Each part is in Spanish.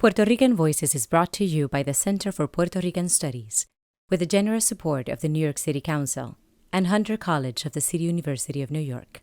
Puerto Rican Voices is brought to you by the Center for Puerto Rican Studies, with the generous support of the New York City Council and Hunter College of the City University of New York.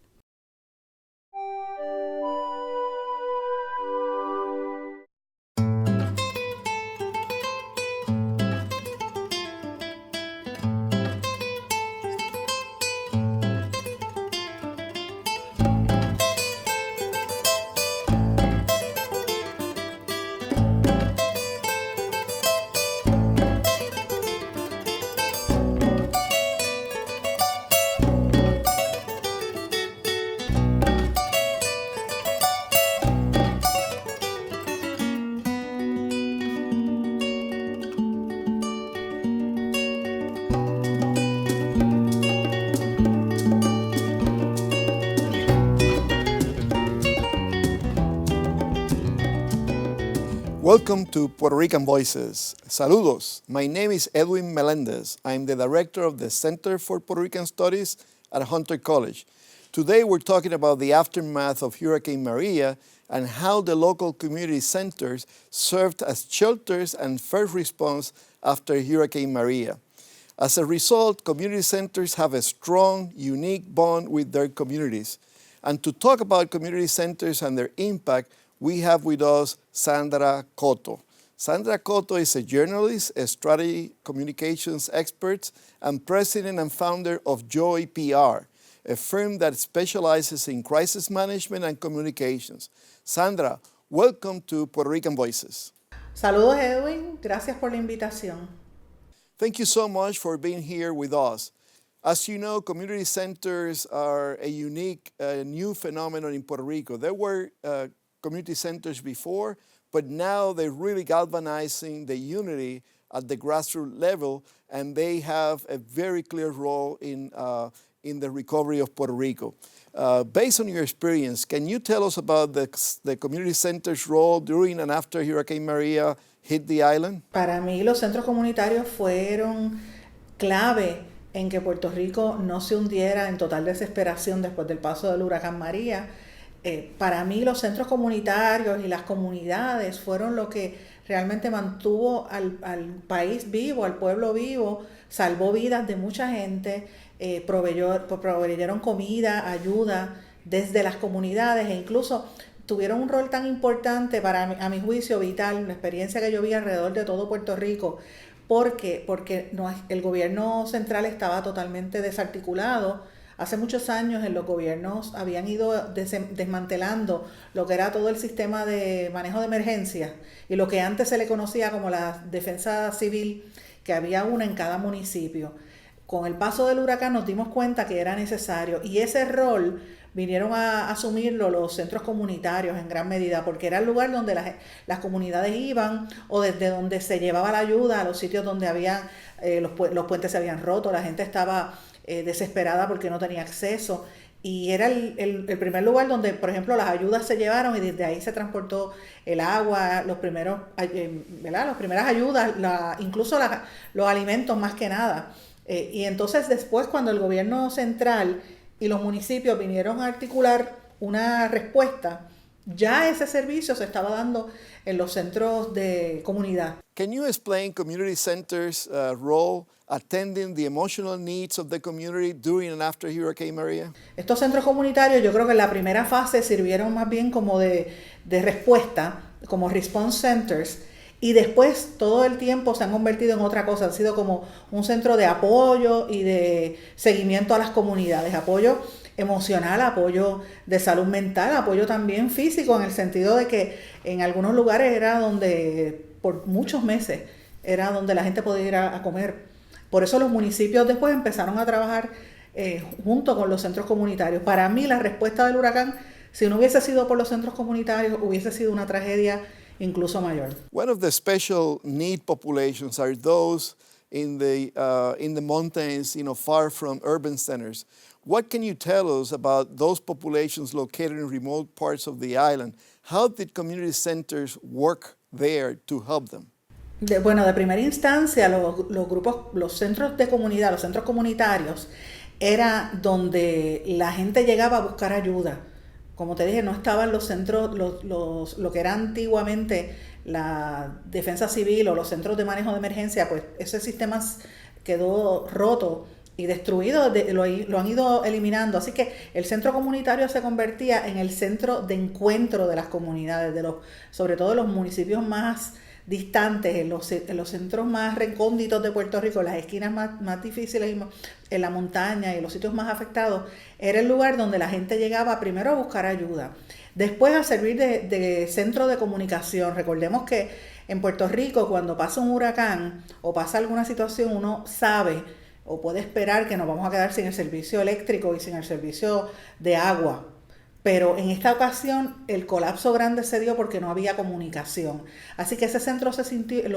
Welcome to Puerto Rican Voices. Saludos. My name is Edwin Melendez. I'm the director of the Center for Puerto Rican Studies at Hunter College. Today we're talking about the aftermath of Hurricane Maria and how the local community centers served as shelters and first response after Hurricane Maria. As a result, community centers have a strong, unique bond with their communities. And to talk about community centers and their impact, we have with us Sandra Cotto. Sandra Cotto is a journalist, a strategy communications expert, and president and founder of Joy PR, a firm that specializes in crisis management and communications. Sandra, welcome to Puerto Rican Voices. Saludos, Edwin. Gracias por la invitación. Thank you so much for being here with us. As you know, community centers are a unique new phenomenon in Puerto Rico. There were community centers before, but now they're really galvanizing the unity at the grassroots level, and they have a very clear role in the recovery of Puerto Rico. Based on your experience, can you tell us about the community center's role during and after Hurricane Maria hit the island? Para mí, los centros comunitarios fueron clave en que Puerto Rico no se hundiera en total desesperación después del paso del huracán María. Para mí los centros comunitarios y las comunidades fueron lo que realmente mantuvo al país vivo, al pueblo vivo, salvó vidas de mucha gente, proveyeron comida, ayuda desde las comunidades e incluso tuvieron un rol tan importante a mi juicio vital, la experiencia que yo vi alrededor de todo Puerto Rico, porque el gobierno central estaba totalmente desarticulado. Hace muchos años en los gobiernos habían ido desmantelando lo que era todo el sistema de manejo de emergencias y lo que antes se le conocía como la defensa civil, que había una en cada municipio. Con el paso del huracán nos dimos cuenta que era necesario y ese rol vinieron a asumirlo los centros comunitarios en gran medida, porque era el lugar donde las comunidades iban o desde donde se llevaba la ayuda a los sitios donde había los puentes se habían roto, la gente estaba desesperada porque no tenía acceso y era el primer lugar donde, por ejemplo, las ayudas se llevaron y desde ahí se transportó el agua, las primeras ayudas, incluso los alimentos más que nada. Y entonces después, cuando el gobierno central y los municipios vinieron a articular una respuesta, ya ese servicio se estaba dando en los centros de comunidad. Can you explain community centers' role attending the emotional needs of the community during and after Hurricane Maria? Estos centros comunitarios yo creo que en la primera fase sirvieron más bien como de respuesta, como response centers, y después todo el tiempo se han convertido en otra cosa, han sido como un centro de apoyo y de seguimiento a las comunidades, apoyo emocional, apoyo de salud mental, apoyo también físico, en el sentido de que en algunos lugares era donde, por muchos meses, era donde la gente podía ir a comer. Por eso los municipios después empezaron a trabajar junto con los centros comunitarios. Para mí la respuesta del huracán, si no hubiese sido por los centros comunitarios, hubiese sido una tragedia incluso mayor. One of the special need populations are those in the mountains, far from urban centers. What can you tell us about those populations located in remote parts of the island? How did community centers work there to help them? De primera instancia, los centros de comunidad, los centros comunitarios, era donde la gente llegaba a buscar ayuda. Como te dije, no estaban los centros, lo que era antiguamente la defensa civil o los centros de manejo de emergencia, pues ese sistema quedó roto y destruido, lo han ido eliminando. Así que el centro comunitario se convertía en el centro de encuentro de las comunidades, sobre todo de los municipios más distantes, en los centros más recónditos de Puerto Rico, las esquinas más difíciles, en la montaña y los sitios más afectados. Era el lugar donde la gente llegaba primero a buscar ayuda, después a servir de centro de comunicación. Recordemos que en Puerto Rico, cuando pasa un huracán o pasa alguna situación, uno sabe o puede esperar que nos vamos a quedar sin el servicio eléctrico y sin el servicio de agua. Pero en esta ocasión el colapso grande se dio porque no había comunicación. Así que los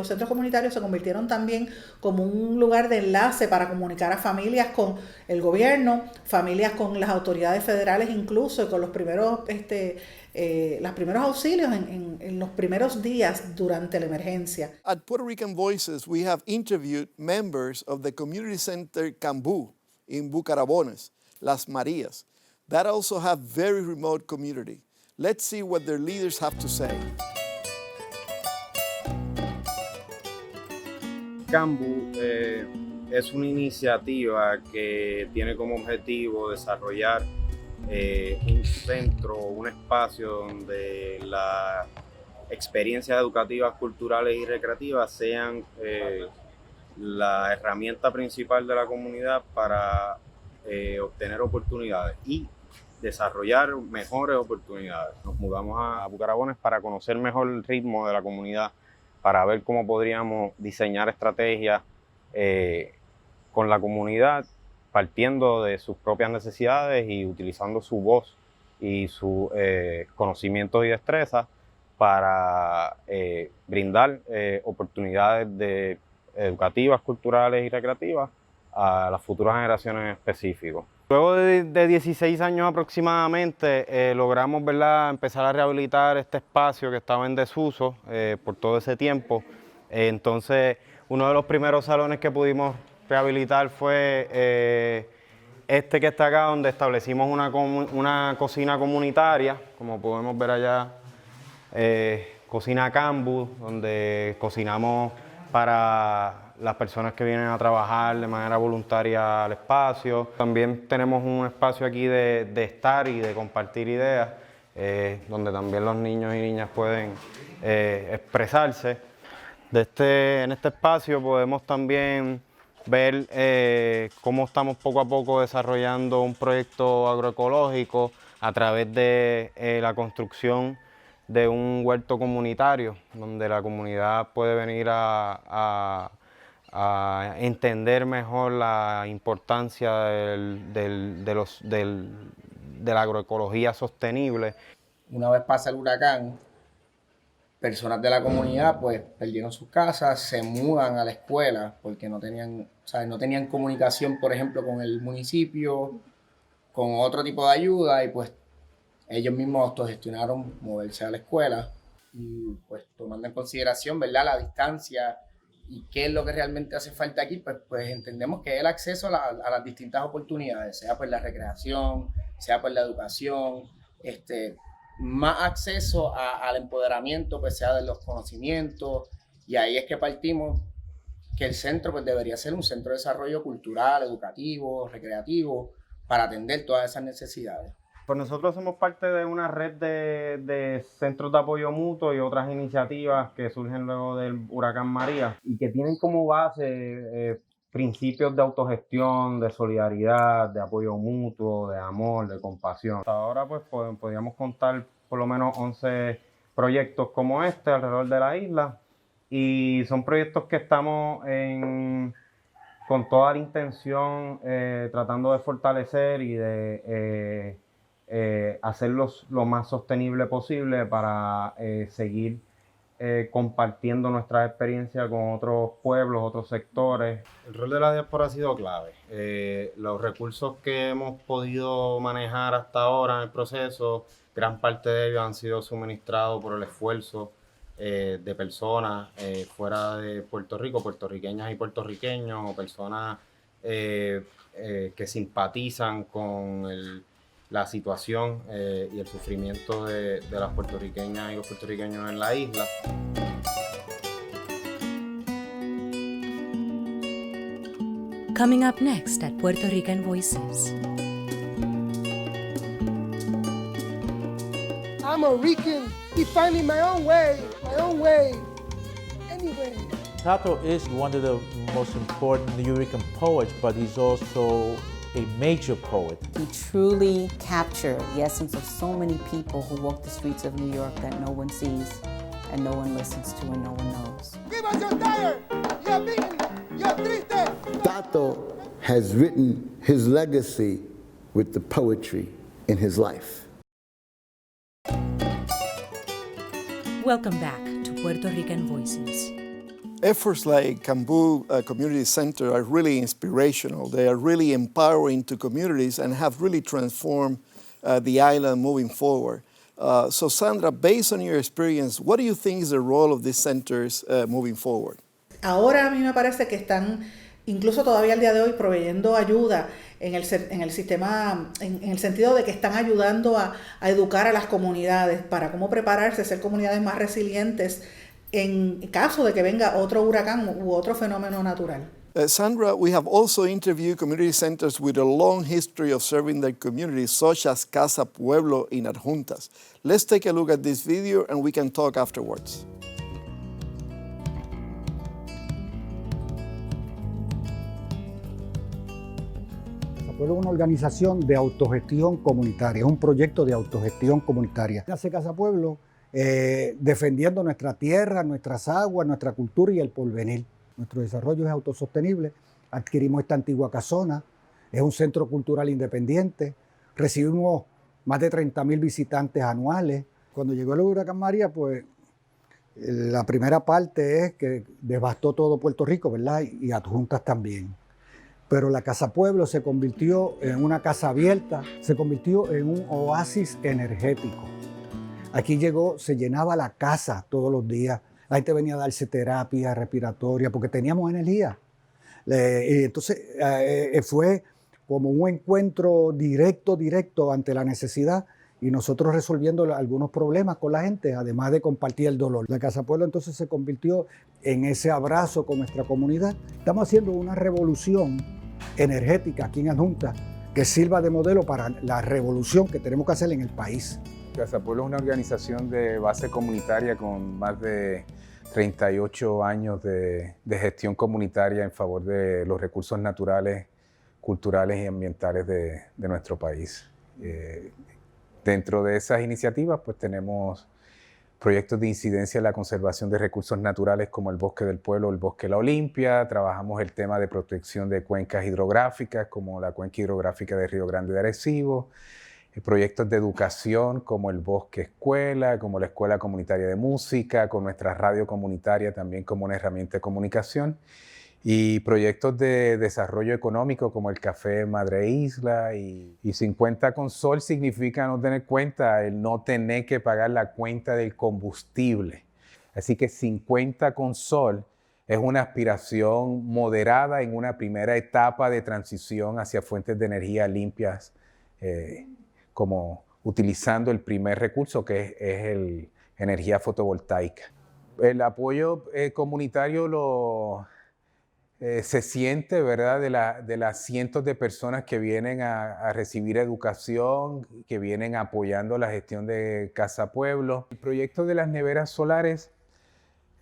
centros comunitarios se convirtieron también como un lugar de enlace para comunicar a familias con el gobierno, familias con las autoridades federales incluso, con los primeros auxilios en los primeros días durante la emergencia. At Puerto Rican Voices, we have interviewed members of the Community Center Cambú in Bucarabones, Las Marías, that also have very remote community. Let's see what their leaders have to say. Cambú es una iniciativa que tiene como objetivo desarrollar un centro, un espacio donde las experiencias educativas, culturales y recreativas sean la herramienta principal de la comunidad para obtener oportunidades y desarrollar mejores oportunidades. Nos mudamos a Bucarabones para conocer mejor el ritmo de la comunidad, para ver cómo podríamos diseñar estrategias con la comunidad, partiendo de sus propias necesidades y utilizando su voz y sus conocimientos y destrezas para brindar oportunidades educativas, culturales y recreativas a las futuras generaciones en específico. Luego de 16 años aproximadamente logramos, ¿verdad?, empezar a rehabilitar este espacio que estaba en desuso por todo ese tiempo. Entonces, uno de los primeros salones que pudimos rehabilitar fue este que está acá, donde establecimos una cocina comunitaria, como podemos ver allá, Cocina Cambú, donde cocinamos para las personas que vienen a trabajar de manera voluntaria al espacio. También tenemos un espacio aquí de estar y de compartir ideas, donde también los niños y niñas pueden expresarse. En este espacio podemos también ver cómo estamos poco a poco desarrollando un proyecto agroecológico a través de la construcción de un huerto comunitario, donde la comunidad puede venir a entender mejor la importancia de la agroecología sostenible. Una vez pasa el huracán, personas de la comunidad pues perdieron sus casas, se mudan a la escuela porque no tenían comunicación, por ejemplo, con el municipio, con otro tipo de ayuda, y pues ellos mismos autogestionaron moverse a la escuela, y pues tomando en consideración, ¿verdad?, la distancia y qué es lo que realmente hace falta aquí, pues entendemos que es el acceso a las distintas oportunidades, sea por la recreación, sea por la educación, más acceso al empoderamiento, pues sea de los conocimientos, y ahí es que partimos que el centro pues debería ser un centro de desarrollo cultural, educativo, recreativo, para atender todas esas necesidades. Pues nosotros somos parte de una red de centros de apoyo mutuo y otras iniciativas que surgen luego del huracán María y que tienen como base principios de autogestión, de solidaridad, de apoyo mutuo, de amor, de compasión. Hasta ahora pues podríamos contar por lo menos 11 proyectos como este alrededor de la isla, y son proyectos que estamos con toda la intención tratando de fortalecer y de hacerlos lo más sostenible posible para seguir compartiendo nuestras experiencias con otros pueblos, otros sectores. El rol de la diáspora ha sido clave. Los recursos que hemos podido manejar hasta ahora en el proceso, gran parte de ellos han sido suministrados por el esfuerzo de personas fuera de Puerto Rico, puertorriqueñas y puertorriqueños, o personas que simpatizan con la situación y el sufrimiento de las puertorriqueñas y los puertorriqueños en la isla. Coming up next at Puerto Rican Voices. I'm a Rican, defining my own way, anyway. Tato is one of the most important New Yorker poets, but he's also a major poet. He truly captured the essence of so many people who walk the streets of New York that no one sees and no one listens to and no one knows. Viva your tired, you're beaten, you're triste. Tato has written his legacy with the poetry in his life. Welcome back to Puerto Rican Voices. Efforts like Cambú Community Center are really inspirational. They are really empowering to communities and have really transformed the island moving forward. So Sandra, based on your experience, what do you think is the role of these centers moving forward? Ahora a mí me parece que están, incluso todavía al día de hoy, proveyendo ayuda en el sistema, en el sentido de que están ayudando a educar a las comunidades para cómo prepararse, ser comunidades más resilientes en caso de que venga otro huracán u otro fenómeno natural. Sandra, we have also interviewed community centers with a long history of serving their communities, such as Casa Pueblo in Adjuntas. Let's take a look at this video and we can talk afterwards. Casa Pueblo es una organización de autogestión comunitaria, es un proyecto de autogestión comunitaria. Hace Casa Pueblo defendiendo nuestra tierra, nuestras aguas, nuestra cultura y el porvenir. Nuestro desarrollo es autosostenible. Adquirimos esta antigua casona, es un centro cultural independiente, recibimos más de 30,000 visitantes anuales. Cuando llegó el huracán María, pues la primera parte es que devastó todo Puerto Rico, ¿verdad? Y Adjuntas también. Pero la Casa Pueblo se convirtió en una casa abierta, se convirtió en un oasis energético. Aquí llegó, se llenaba la casa todos los días. La gente venía a darse terapia respiratoria porque teníamos energía. Y entonces fue como un encuentro directo ante la necesidad y nosotros resolviendo algunos problemas con la gente, además de compartir el dolor. La Casa Pueblo entonces se convirtió en ese abrazo con nuestra comunidad. Estamos haciendo una revolución energética aquí en Adjuntas que sirva de modelo para la revolución que tenemos que hacer en el país. Casa Pueblo es una organización de base comunitaria con más de 38 años de gestión comunitaria en favor de los recursos naturales, culturales y ambientales de nuestro país. Dentro de esas iniciativas pues tenemos proyectos de incidencia en la conservación de recursos naturales como el Bosque del Pueblo, el Bosque La Olimpia. Trabajamos el tema de protección de cuencas hidrográficas como la cuenca hidrográfica de Río Grande de Arecibo. Proyectos de educación como el Bosque Escuela, como la Escuela Comunitaria de Música, con nuestra radio comunitaria también como una herramienta de comunicación, y proyectos de desarrollo económico como el Café Madre Isla. Y 50 con sol significa no tener cuenta, el no tener que pagar la cuenta del combustible. Así que 50 con sol es una aspiración moderada en una primera etapa de transición hacia fuentes de energía limpias, como utilizando el primer recurso que es energía fotovoltaica. El apoyo comunitario se siente, ¿verdad?, de las cientos de personas que vienen a recibir educación, que vienen apoyando la gestión de Casa Pueblo. El proyecto de las neveras solares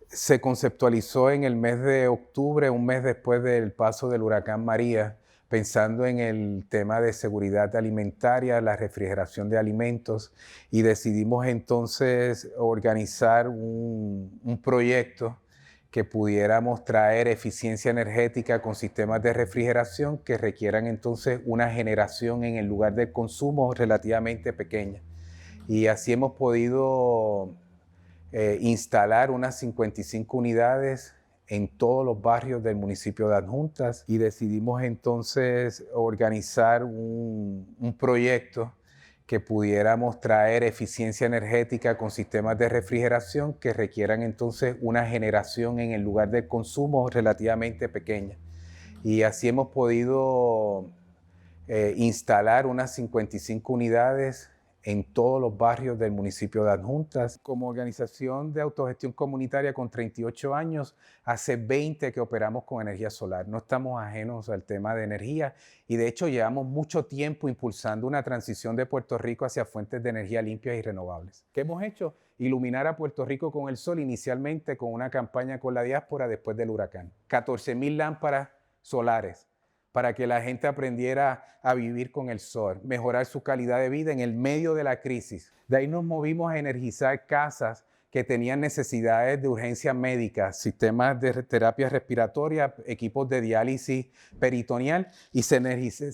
se conceptualizó en el mes de octubre, un mes después del paso del huracán María, pensando en el tema de seguridad alimentaria, la refrigeración de alimentos, y decidimos entonces organizar un proyecto que pudiéramos traer eficiencia energética con sistemas de refrigeración que requieran entonces una generación en el lugar del consumo relativamente pequeña. Y así hemos podido instalar unas 55 unidades en todos los barrios del municipio de Adjuntas, y decidimos entonces organizar un proyecto que pudiéramos traer eficiencia energética con sistemas de refrigeración que requieran entonces una generación en el lugar del consumo relativamente pequeña. Y así hemos podido instalar unas 55 unidades en todos los barrios del municipio de Adjuntas. Como organización de autogestión comunitaria con 38 años, hace 20 que operamos con energía solar. No estamos ajenos al tema de energía y de hecho llevamos mucho tiempo impulsando una transición de Puerto Rico hacia fuentes de energía limpias y renovables. ¿Qué hemos hecho? Iluminar a Puerto Rico con el sol, inicialmente con una campaña con la diáspora después del huracán. 14,000 lámparas solares para que la gente aprendiera a vivir con el sol, mejorar su calidad de vida en el medio de la crisis. De ahí nos movimos a energizar casas que tenían necesidades de urgencia médica, sistemas de terapia respiratoria, equipos de diálisis peritoneal y se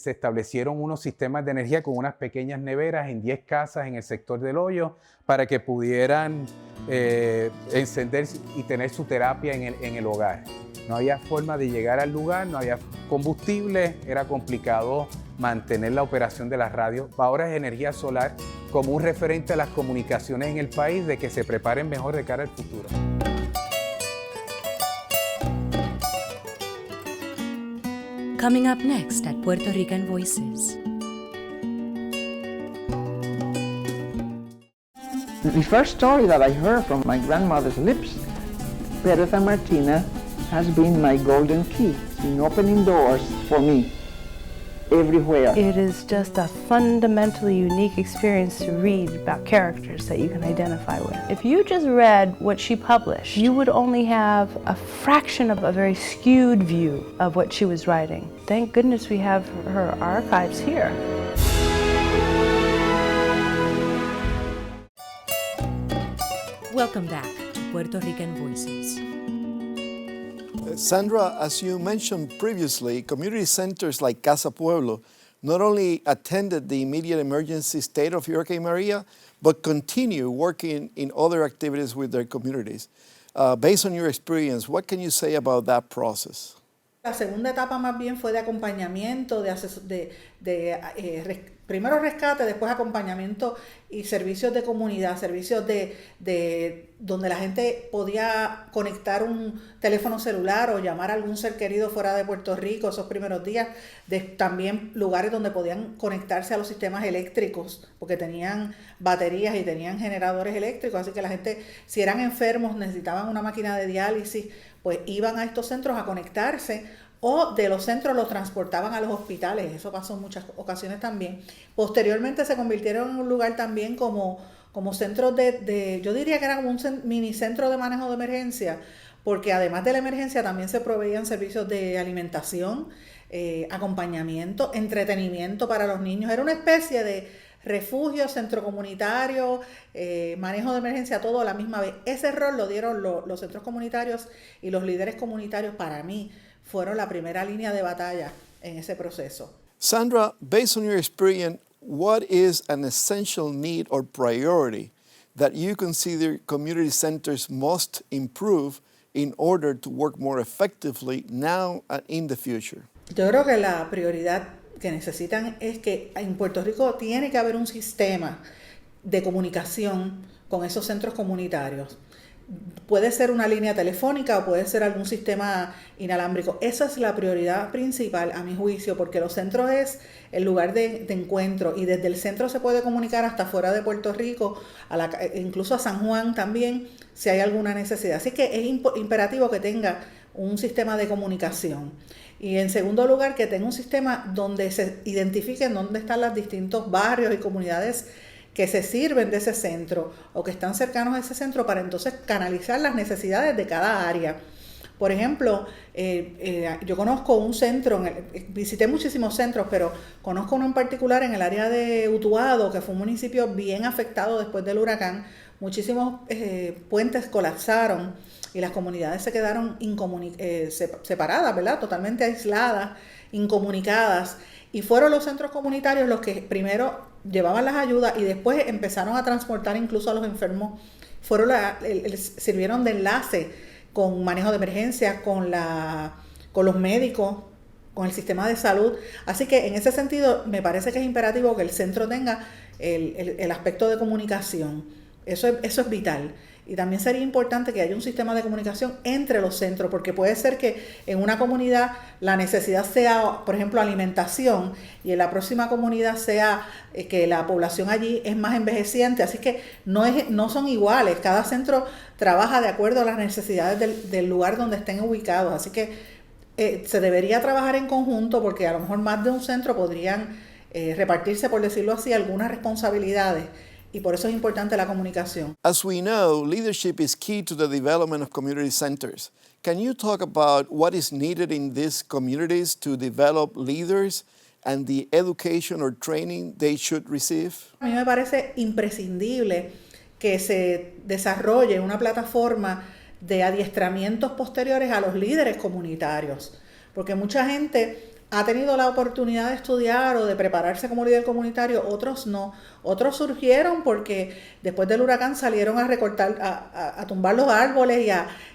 establecieron unos sistemas de energía con unas pequeñas neveras en 10 casas en el sector del Hoyo para que pudieran encender y tener su terapia en el hogar. No había forma de llegar al lugar, no había combustible, era complicado mantener la operación de la radio. Ahora es energía solar como un referente a las comunicaciones en el país de que se preparen mejor de cara al futuro. Coming up next at Puerto Rican Voices. The first story that I heard from my grandmother's lips, Bertha Martina, has been my golden key in opening doors for me everywhere. It is just a fundamentally unique experience to read about characters that you can identify with. If you just read what she published, you would only have a fraction of a very skewed view of what she was writing. Thank goodness we have her archives here. Welcome back to Puerto Rican Voices. Sandra, as you mentioned previously, community centers like Casa Pueblo not only attended the immediate emergency state of Hurricane Maria, but continue working in other activities with their communities. Based on your experience, what can you say about that process? La segunda etapa más bien fue de acompañamiento, primero rescate, después acompañamiento y servicios de comunidad, servicios de donde la gente podía conectar un teléfono celular o llamar a algún ser querido fuera de Puerto Rico esos primeros días, también lugares donde podían conectarse a los sistemas eléctricos, porque tenían baterías y tenían generadores eléctricos, así que la gente, si eran enfermos, necesitaban una máquina de diálisis, pues iban a estos centros a conectarse, o de los centros los transportaban a los hospitales. Eso pasó en muchas ocasiones también. Posteriormente se convirtieron en un lugar también como centros yo diría que era como un mini centro de manejo de emergencia, porque además de la emergencia también se proveían servicios de alimentación, acompañamiento, entretenimiento para los niños. Era una especie de refugio, centro comunitario, manejo de emergencia, todo a la misma vez. Ese rol lo dieron los centros comunitarios y los líderes comunitarios. Para mí fueron la primera línea de batalla en ese proceso. Sandra, based on your experience, what is an essential need or priority that you consider community centers must improve in order to work more effectively now and in the future? Yo creo que la prioridad que necesitan es que en Puerto Rico tiene que haber un sistema de comunicación con esos centros comunitarios. Puede ser una línea telefónica o puede ser algún sistema inalámbrico. Esa es la prioridad principal, a mi juicio, porque los centros es el lugar de encuentro y desde el centro se puede comunicar hasta fuera de Puerto Rico, incluso a San Juan también, si hay alguna necesidad. Así que es imperativo que tenga un sistema de comunicación. Y en segundo lugar, que tenga un sistema donde se identifiquen dónde están los distintos barrios y comunidades que se sirven de ese centro o que están cercanos a ese centro para entonces canalizar las necesidades de cada área. Por ejemplo, yo conozco un centro, visité muchísimos centros, pero conozco uno en particular en el área de Utuado, que fue un municipio bien afectado después del huracán. Muchísimos puentes colapsaron y las comunidades se quedaron separadas, ¿verdad? Totalmente aisladas, incomunicadas. Y fueron los centros comunitarios los que primero llevaban las ayudas y después empezaron a transportar incluso a los enfermos. Sirvieron de enlace con manejo de emergencias, con los médicos, con el sistema de salud. Así que en ese sentido me parece que es imperativo que el centro tenga el aspecto de comunicación. Eso es vital. Y también sería importante que haya un sistema de comunicación entre los centros, porque puede ser que en una comunidad la necesidad sea, por ejemplo, alimentación, y en la próxima comunidad sea que la población allí es más envejeciente, así que no son iguales, cada centro trabaja de acuerdo a las necesidades del lugar donde estén ubicados, así que se debería trabajar en conjunto, porque a lo mejor más de un centro podrían repartirse, por decirlo así, algunas responsabilidades. Y por eso es importante la comunicación. As we know, leadership is key to the development of community centers. Can you talk about what is needed in these communities to develop leaders and the education or training they should receive? A mí me parece imprescindible que se desarrolle una plataforma de adiestramientos posteriores a los líderes comunitarios, porque mucha gente ha tenido la oportunidad de estudiar o de prepararse como líder comunitario, otros no. Otros surgieron porque después del huracán salieron a recortar, a tumbar los árboles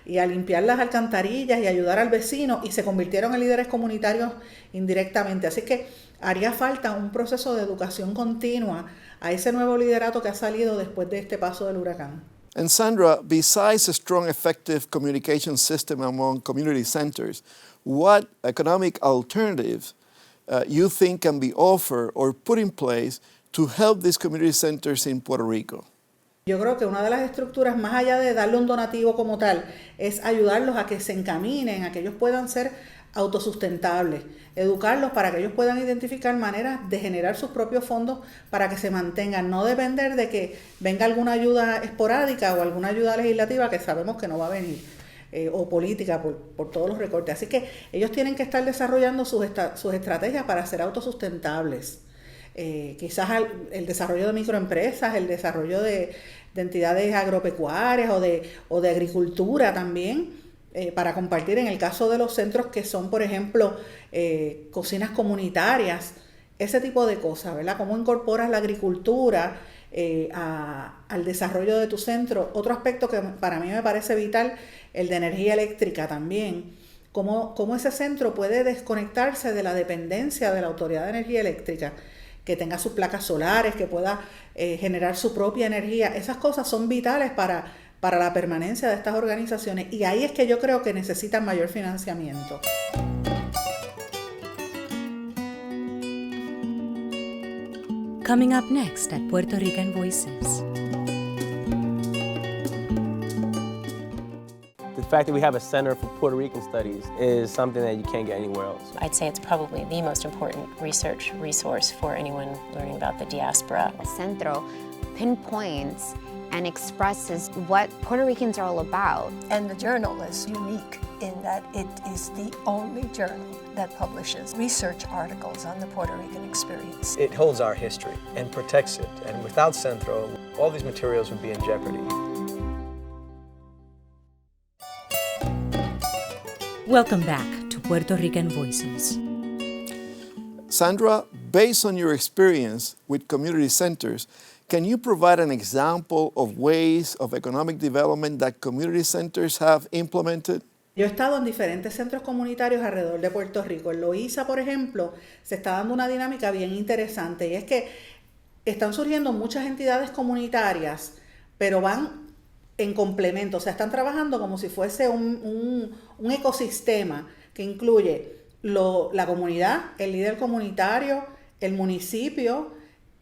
y a limpiar las alcantarillas y ayudar al vecino, y se convirtieron en líderes comunitarios indirectamente. Así que haría falta un proceso de educación continua a ese nuevo liderato que ha salido después de este paso del huracán. And Sandra, besides a strong, effective communication system among community centers, what economic alternatives you think can be offered or put in place to help these community centers in Puerto Rico? Yo creo que una de las estructuras, más allá de darle un donativo como tal, es ayudarlos a que se encaminen, a que ellos puedan ser autosustentables, educarlos para que ellos puedan identificar maneras de generar sus propios fondos para que se mantengan, no depender de que venga alguna ayuda esporádica o alguna ayuda legislativa que sabemos que no va a venir, o política por todos los recortes. Así que ellos tienen que estar desarrollando sus estrategias para ser autosustentables. Quizás el desarrollo de microempresas, el desarrollo de entidades agropecuarias o de agricultura también, para compartir en el caso de los centros que son, por ejemplo, cocinas comunitarias, ese tipo de cosas, ¿verdad? Cómo incorporas la agricultura al desarrollo de tu centro. Otro aspecto que para mí me parece vital, el de energía eléctrica también. Cómo ese centro puede desconectarse de la dependencia de la Autoridad de Energía Eléctrica, que tenga sus placas solares, que pueda generar su propia energía. Esas cosas son vitales para la permanencia de estas organizaciones, y ahí es que yo creo que necesitan mayor financiamiento. Coming up next at Puerto Rican Voices. The fact that we have a Center for Puerto Rican Studies is something that you can't get anywhere else. I'd say it's probably the most important research resource for anyone learning about the diaspora. El Centro pinpoints and expresses what Puerto Ricans are all about. And the journal is unique in that it is the only journal that publishes research articles on the Puerto Rican experience. It holds our history and protects it, and without Centro, all these materials would be in jeopardy. Welcome back to Puerto Rican Voices. Sandra, based on your experience with community centers, can you provide an example of ways of economic development that community centers have implemented? Yo he estado en diferentes centros comunitarios alrededor de Puerto Rico. En Loíza, por ejemplo, se está dando una dinámica bien interesante, y es que están surgiendo muchas entidades comunitarias, pero van en complemento, o sea, están trabajando como si fuese un ecosistema que incluye la comunidad, el líder comunitario, el municipio,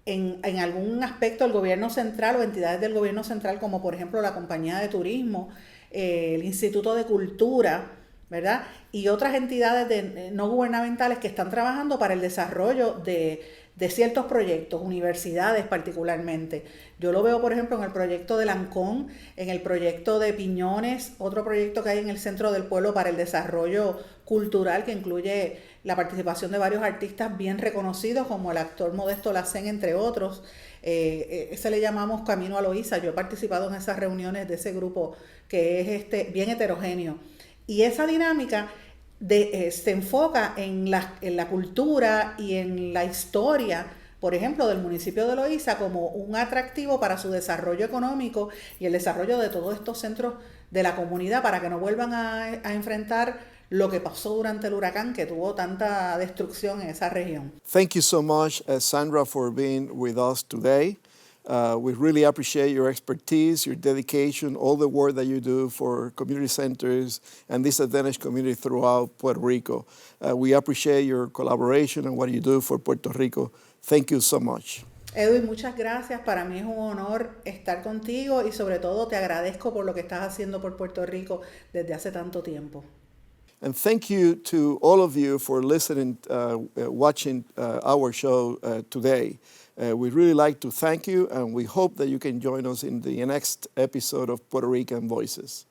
en algún aspecto el gobierno central o entidades del gobierno central, como por ejemplo la compañía de turismo, el Instituto de Cultura, ¿verdad? Y otras entidades no gubernamentales que están trabajando para el desarrollo de ciertos proyectos, universidades particularmente. Yo lo veo, por ejemplo, en el proyecto de Lancón, en el proyecto de Piñones, otro proyecto que hay en el Centro del Pueblo para el desarrollo cultural, que incluye la participación de varios artistas bien reconocidos, como el actor Modesto Lacén, entre otros. Ese le llamamos Camino a Loíza. Yo he participado en esas reuniones de ese grupo que es bien heterogéneo. Y esa dinámica se enfoca en la cultura y en la historia, por ejemplo, del municipio de Loíza, como un atractivo para su desarrollo económico y el desarrollo de todos estos centros de la comunidad, para que no vuelvan a enfrentar lo que pasó durante el huracán, que tuvo tanta destrucción en esa región. Thank you so much, Sandra, for being with us today. We really appreciate your expertise, your dedication, all the work that you do for community centers and disadvantaged communities throughout Puerto Rico. We appreciate your collaboration and what you do for Puerto Rico. Thank you so much. Edwin, muchas gracias. Para mí es un honor estar contigo y sobre todo te agradezco por lo que estás haciendo por Puerto Rico desde hace tanto tiempo. And thank you to all of you for listening, watching our show today. We'd really like to thank you, and we hope that you can join us in the next episode of Puerto Rican Voices.